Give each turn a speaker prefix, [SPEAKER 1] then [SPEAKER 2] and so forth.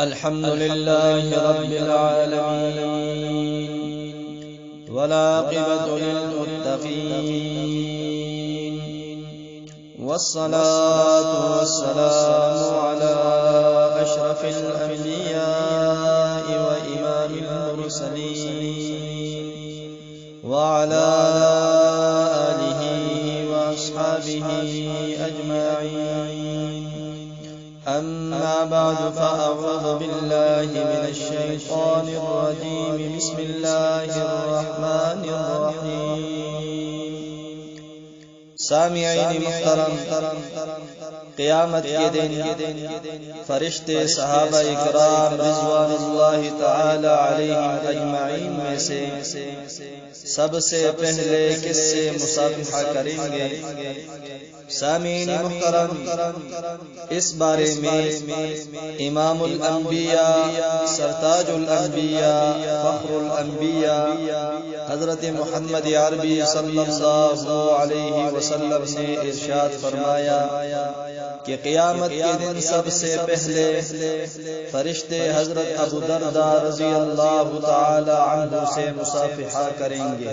[SPEAKER 1] अल्हम्दुलिल्लाहि रब्बिल आलमीन वलाक़िबतु लिल्मुत्तक़ीन वस्सलातु वस्सलामु अला अशरफिल अंबिया'i व इमामिल मुरसलीन व अला आलिहि व अस्हाबिहि अजमाईन। अम्मा बाद फ़अऊज़ु बिल्लाहि मिनश शैतानिर रजीम। बिस्मिल्लाहिर रहमानिर रहीम। सामिईन मुहतरम, क़यामत के दिन फरिश्ते सहाबा इकराम रिज़वानुल्लाहि तआला अलैहिम अजमाईन में से सबसे पहले किससे मुसाफ़हा करेंगे? सामीन मुहतरम, इस बारे में इमामुल अंबिया, सरताजुल अंबिया, फ़ख्रुल अंबिया हज़रत मुहम्मद अरबी सल्लल्लाहु अलैहि वसल्लम ने इरशाद फरमाया कि क़यामत के दिन सबसे पहले फरिश्ते हज़रत अबू दरदा रज़ियल्लाहु तआला अन्हु से मुसाफ़हा करेंगे।